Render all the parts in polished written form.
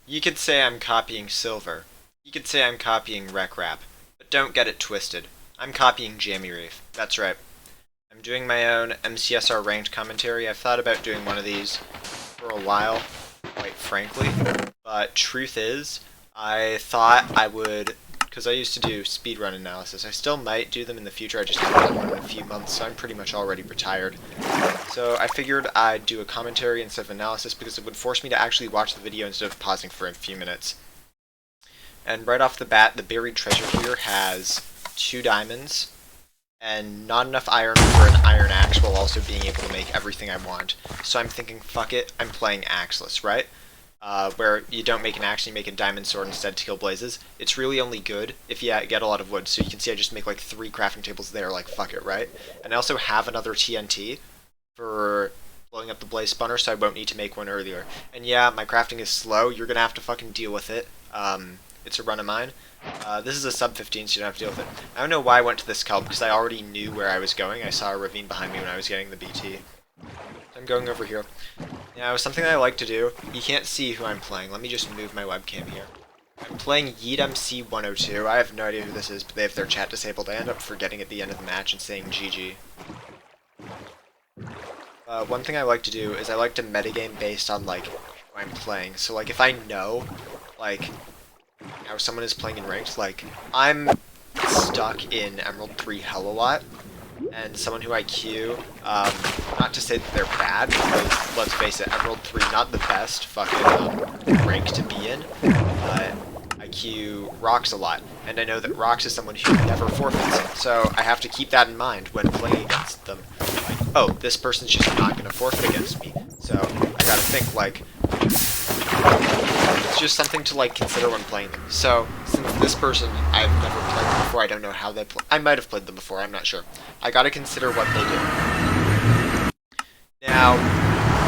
You could say I'm copying Silver. You could say I'm copying Rec Rap. But don't get it twisted. I'm copying Jamie Reef. That's right. I'm doing my own MCSR ranked commentary. I've thought about doing one of these for a while, quite frankly. But truth is, I thought I would, because I used to do speedrun analysis. I still might do them in the future. I just haven't done one in a few months, so I'm pretty much already retired. So I figured I'd do a commentary instead of analysis because it would force me to actually watch the video instead of pausing for a few minutes. And right off the bat, the buried treasure here has 2 diamonds and not enough iron for an iron axe while also being able to make everything I want. So I'm thinking, fuck it, I'm playing axeless, right? Where you don't make an axe and you make a diamond sword instead to kill blazes. It's really only good if you get a lot of wood. So you can see I just make like 3 crafting tables there, like fuck it, right? And I also have another TNT for blowing up the blaze spawner, so I won't need to make one earlier. And yeah, my crafting is slow. You're gonna have to fucking deal with it. It's a run of mine. This is a sub 15, so you don't have to deal with it. I don't know why I went to this kelp, because I already knew where I was going. I saw a ravine behind me when I was getting the BT. I'm going over here. Now, something I like to do, you can't see who I'm playing. Let me just move my webcam here. I'm playing YeetMC102. I have no idea who this is, but they have their chat disabled. I end up forgetting at the end of the match and saying GG. One thing I like to do is I like to metagame based on, like, who I'm playing. So, like, if I know, like, how someone is playing in ranked, like, I'm stuck in Emerald 3 hell a lot, and someone who I queue, not to say that they're bad, because, let's face it, Emerald 3 not the best fucking rank to be in, but I queue Rox a lot, and I know that Rox is someone who never forfeits, so I have to keep that in mind when playing against them. Like, oh, this person's just not going to forfeit against me, so I gotta think, like, it's just something to, like, consider when playing them. So, since this person, I've never played them before, I don't know how they play. I might have played them before, I'm not sure. I gotta consider what they do. Now,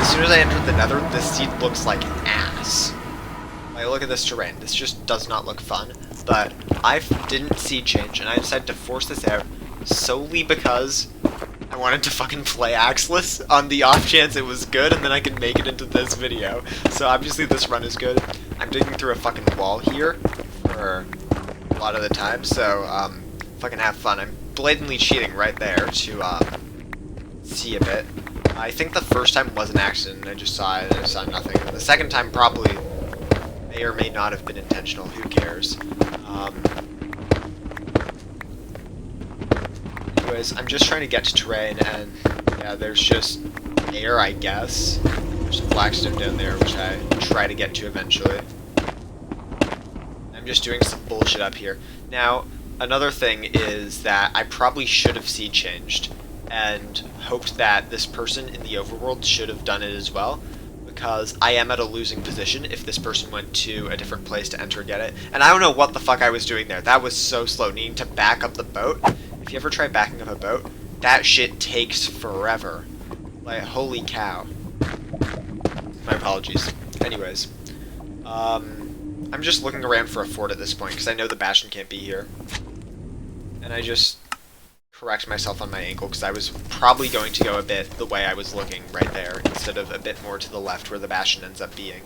as soon as I entered the nether, this seed looks like ass. Like, look at this terrain. This just does not look fun. But I didn't seed change, and I decided to force this out solely because I wanted to fucking play axeless on the off chance it was good, and then I could make it into this video. So obviously this run is good. I'm digging through a fucking wall here for a lot of the time, so fucking have fun. I'm blatantly cheating right there to see a bit. I think the first time was an accident. I just saw it and I saw nothing. The second time probably may or may not have been intentional. Who cares? Anyways, I'm just trying to get to terrain, and yeah, there's just air, I guess. There's some blackstone down there, which I try to get to eventually. I'm just doing some bullshit up here. Now, another thing is that I probably should have seed changed, and hoped that this person in the overworld should have done it as well, because I am at a losing position if this person went to a different place to enter and get it. And I don't know what the fuck I was doing there. That was so slow, needing to back up the boat. If you ever try backing up a boat, that shit takes forever. Like, holy cow. My apologies. Anyways, I'm just looking around for a fort at this point, because I know the Bastion can't be here. And I just correct myself on my ankle, because I was probably going to go a bit the way I was looking right there, instead of a bit more to the left where the Bastion ends up being.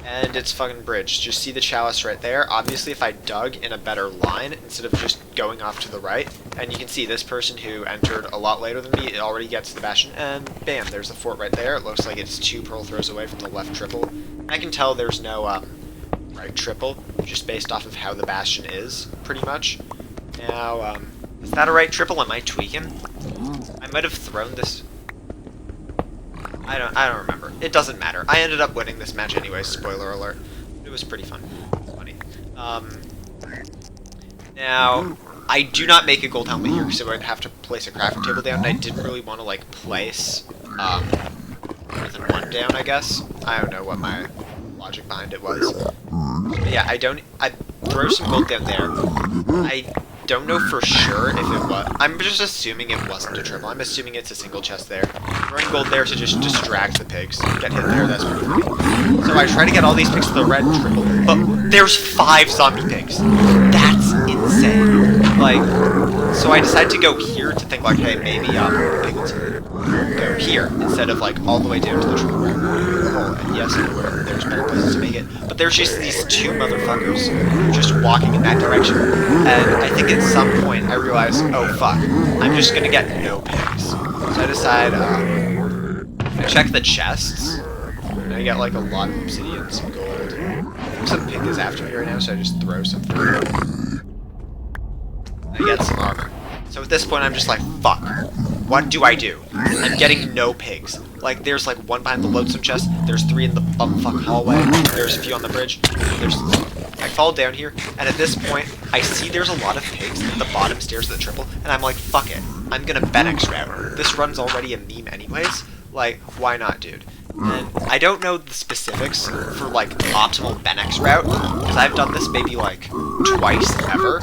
And it's fucking bridged. Just see the chalice right there. Obviously, if I dug in a better line, instead of just going off to the right, and you can see this person who entered a lot later than me, it already gets to the Bastion, and bam, there's a fort right there. It looks like it's 2 pearl throws away from the left triple. I can tell there's no right triple, just based off of how the Bastion is, pretty much. Now, is that a right triple? Am I tweaking? I might have thrown this... I don't remember. It doesn't matter. I ended up winning this match anyway, spoiler alert. It was pretty fun. Funny. Now, I do not make a gold helmet here, so I'd have to place a crafting table down, and I didn't really want to, like, place, more than one down, I guess. I don't know what my logic behind it was. But yeah, I throw some gold down there. I don't know for sure if it was. I'm just assuming it wasn't a triple. I'm assuming it's a single chest there. Throwing gold there to just distract the pigs. Get hit there, that's pretty funny. So I try to get all these pigs to the red triple, but there's 5 zombie pigs. That's insane. like, so I decided to go here to think like, hey, maybe the pig will go here instead of like all the way down to the triple round hole. And yes, there's better places to make it, but there's just these two motherfuckers just walking in that direction. And I think at some point I realized, oh fuck, I'm just gonna get no pigs. So I decide, I check the chests, and I get like a lot of obsidian, some gold. Some pig is after me right now, so I just throw something. I get some armor. So at this point I'm just like, fuck, what do I do? I'm getting no pigs. Like, there's like one behind the loadsome chest, there's 3 in the bumfuck hallway, there's a few on the bridge, I fall down here, and at this point, I see there's a lot of pigs at the bottom stairs of the triple, and I'm like, fuck it, I'm gonna Benex route. This run's already a meme anyways, like, why not, dude? And I don't know the specifics for, like, optimal Benex route, because I've done this maybe, like, twice ever,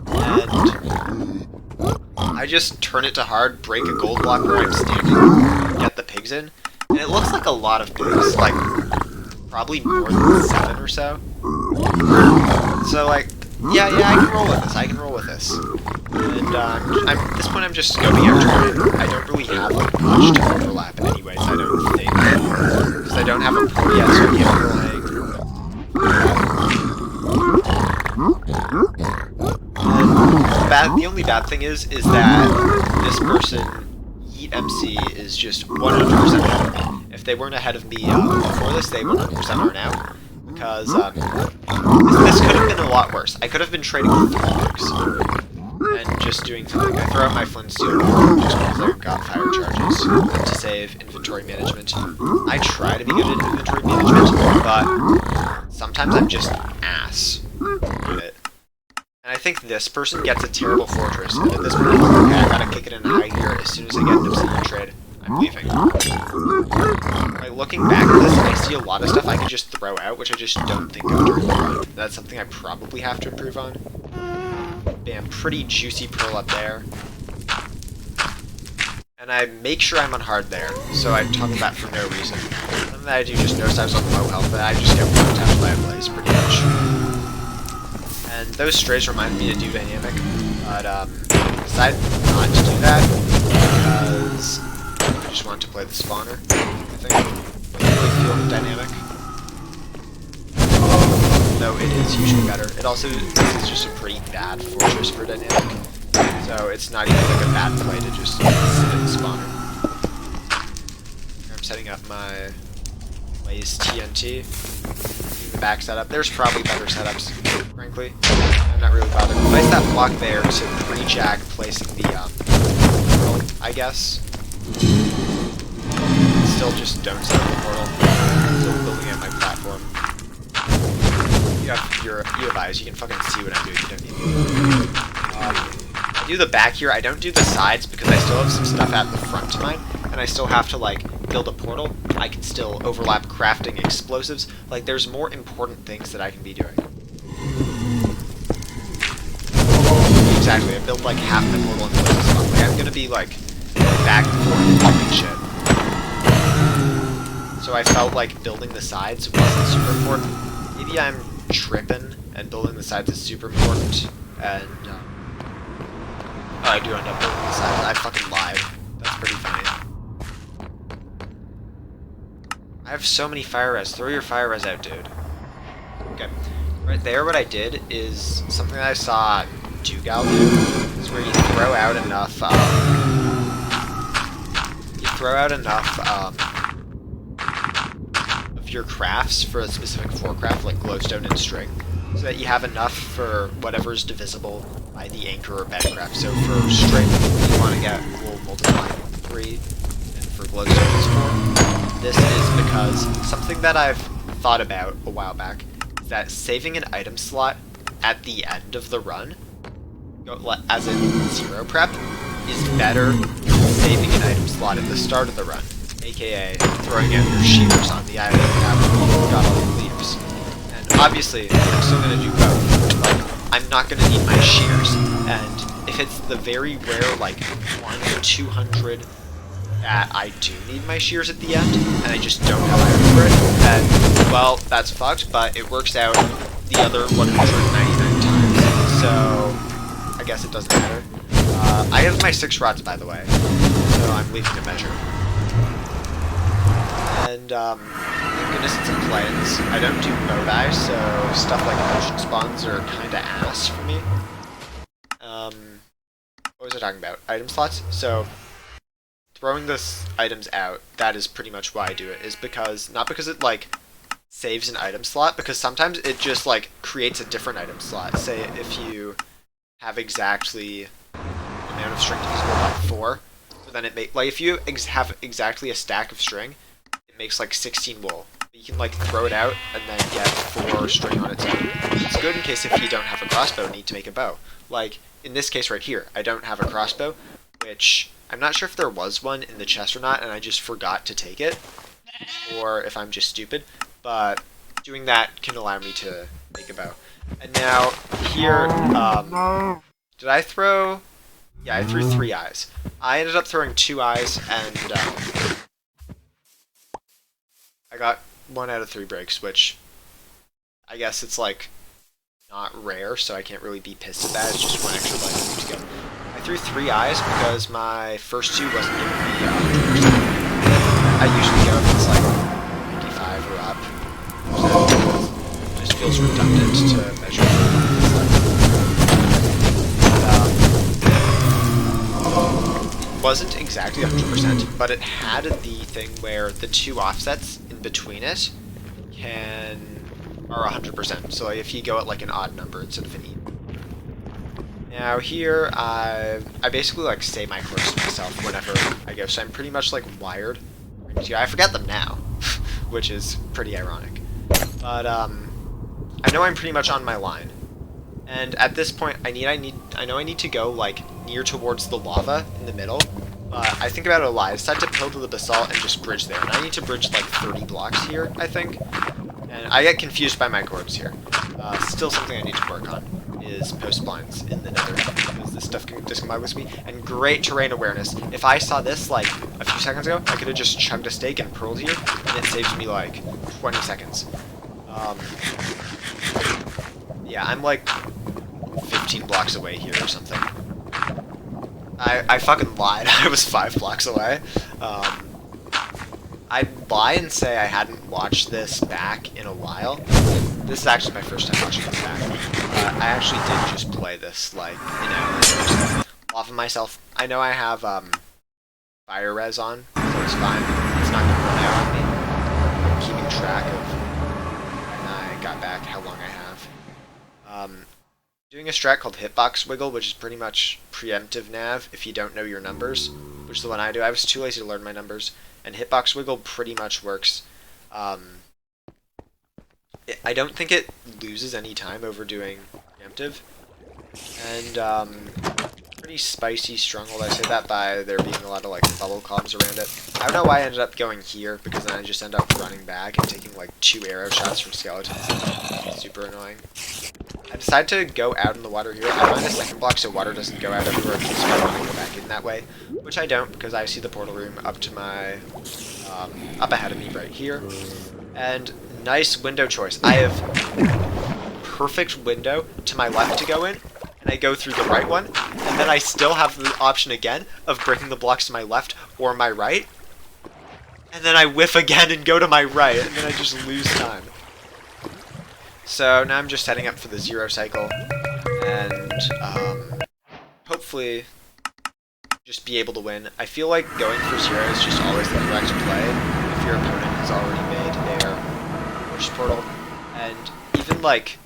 and I just turn it to hard, break a gold block where I'm standing, get the pigs in, and it looks like a lot of pigs, like, probably more than 7 or so. So, like, yeah, I can roll with this, And, at this point I'm just scoping out terrain. I don't really have, like, much to overlap anyways, I don't think, because I don't have a pro yet, so I can't roll the only bad thing is that this person, Yeet MC, is just 100% ahead of me. If they weren't ahead of me before this, they 100% are now. Because this could have been a lot worse. I could have been trading with pigs and just doing something. I throw out my flint steel just because I've got fire charges to save inventory management. I try to be good at inventory management, but sometimes I'm just ass at it. And I think this person gets a terrible fortress, and at this point, okay, I gotta kick it in high gear as soon as I get an obsidian trade. I'm leaving. Like, looking back at this, I see a lot of stuff I could just throw out, which I just don't think of during the run. That's something I probably have to improve on. Bam, pretty juicy pearl up there. And I make sure I'm on hard there, so I toggle that for no reason. Something that I do just notice I was on low health, but I just get one tapped by a blaze, pretty much. And those strays remind me to do dynamic, but I decided not to do that because I just wanted to play the spawner, I think. I really feel the dynamic. Though it is usually better. It also, this is just a pretty bad fortress for dynamic, so it's not even like a bad play to just sit in the spawner. I'm setting up my Blaze TNT. The back setup. There's probably better setups, frankly. I'm not really bothered. Place that block there to pre-jack placing the portal, I guess. Still just don't set up the portal. Still building out my platform. You have eyes, you can fucking see what I'm doing, you don't need me. I do the back here, I don't do the sides because I still have some stuff at the front to mine, and I still have to, like, build a portal. I can still overlap crafting explosives. Like, there's more important things that I can be doing. Exactly, I built, like, half my portal in the spot. Like, I'm gonna be, like, back and forth building shit. So I felt like building the sides wasn't super important. Maybe I'm tripping, and building the sides is super important, and, I do end up building the sides. I fucking lied. That's pretty funny. I have so many fire res. Throw your fire res out, dude. Okay. Right there, what I did is something that I saw Dugal do, is where you throw out enough, of your crafts for a specific floor craft, like glowstone and string, so that you have enough for whatever's divisible by the anchor or bedcraft. So for string, you want to get wool multiplying 3, and for glowstone it's 4. This is because something that I've thought about a while back is that saving an item slot at the end of the run, as in 0 prep, is better than saving an item slot at the start of the run, aka throwing out your shears on the island after you've got all the leaves. And obviously, I'm still going to do both. Like, I'm not going to need my shears, and if it's the very rare, like, 1 or 200 that I do need my shears at the end, and I just don't have iron for it, then, well, that's fucked, but it works out the other 199 times. So, I I guess it doesn't matter. I have my 6 rods, by the way, so I'm leaving a measure. And, thank goodness it's in planes. I don't do bow dives, so stuff like ocean spawns are kinda ass for me. What was I talking about? Item slots? So, throwing this items out, that is pretty much why I do it, is because, not because it, like, saves an item slot, because sometimes it just, like, creates a different item slot. Say, if you have exactly the amount of string divisible by 4, so then it make, like, if you have exactly a stack of string, it makes, like, 16 wool. You can, like, throw it out and then get 4 string on its own. It's good in case if you don't have a crossbow and need to make a bow. Like, in this case right here, I don't have a crossbow, which I'm not sure if there was one in the chest or not, and I just forgot to take it, or if I'm just stupid, but doing that can allow me to make a bow. And now, here, did I throw? Yeah, I threw 3 eyes. I ended up throwing 2 eyes, and I got 1 out of 3 breaks, which I guess it's like not rare, so I can't really be pissed at that. It's just 1 extra life to go. I threw 3 eyes because my first 2 wasn't giving me 100%. I usually go if it's like 95 or up, so it just feels redundant to measure. It wasn't exactly 100%, but it had the thing where the 2 offsets in between it are 100%. So like, if you go at like an odd number instead of an even. Now here, I basically like say my quirks to myself whenever I go, so I'm pretty much like wired. I forget them now, which is pretty ironic. But I know I'm pretty much on my line. And at this point, I know I need to go like near towards the lava in the middle. But I think about it a lot. I decide to pill to the basalt and just bridge there. And I need to bridge like 30 blocks here, I think. And I get confused by my corbs here. Still something I need to work on is post blinds in the nether, because this stuff can discombobulates me. And great terrain awareness. If I saw this like a few seconds ago, I could have just chugged a steak and pearled here, and it saves me like 20 seconds. Yeah, I'm like 15 blocks away here or something. I fucking lied. I was 5 blocks away. I'd lie and say I hadn't watched this back in a while. This is actually my first time watching this back. I actually did just play this like an hour ago. Lava myself. I know I have fire res on, so it's fine. It's not gonna run out on me. I'm keeping track of when I got back, how long I have. Doing a strat called Hitbox Wiggle, which is pretty much preemptive nav if you don't know your numbers, which is the one I do. I was too lazy to learn my numbers, and Hitbox Wiggle pretty much works. I don't think it loses any time over doing preemptive, and pretty spicy stronghold. I say that by there being a lot of like bubble columns around it. I don't know why I ended up going here, because then I just end up running back and taking like 2 arrow shots from skeletons. Super annoying. I decide to go out in the water here. I find a second block so water doesn't go out everywhere in case I want to go back in that way, which I don't, because I see the portal room up to my up ahead of me right here. And nice window choice. I have perfect window to my left to go in, and I go through the right one, and then I still have the option again of breaking the blocks to my left or my right, and then I whiff again and go to my right, and then I just lose time. So now I'm just setting up for the 0 cycle, and hopefully just be able to win. I feel like going for 0 is just always the correct play if your opponent has already made their fortress portal, and even like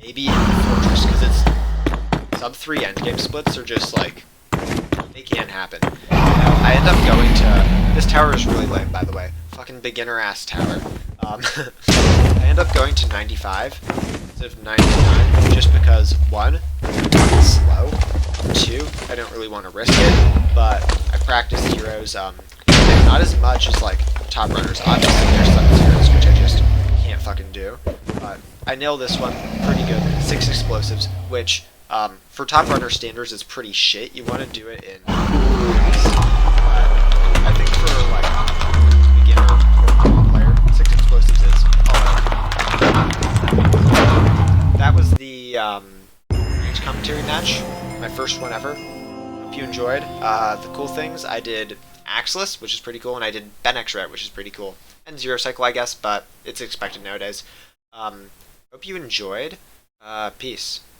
maybe in the fortress, because it's sub 3 endgame splits are just like, they can't happen. I end up going to, this tower is really lame by the way, fucking beginner ass tower. I end up going to 95 instead of 99 just because 1, I'm slow, 2, I don't really want to risk it, but I practice heroes, not as much as like top runners. Obviously there's some heroes which I just can't fucking do, but I nailed this one pretty good. 6 explosives, which for top runner standards is pretty shit. You want to do it in I think for like beginner or player, 6 explosives is all right. That was the range comment match, my first one ever. Hope you enjoyed. The cool things, I did Axelis, which is pretty cool, and I did Benex Route, which is pretty cool. And Zero Cycle, I guess, but it's expected nowadays. Hope you enjoyed. Peace.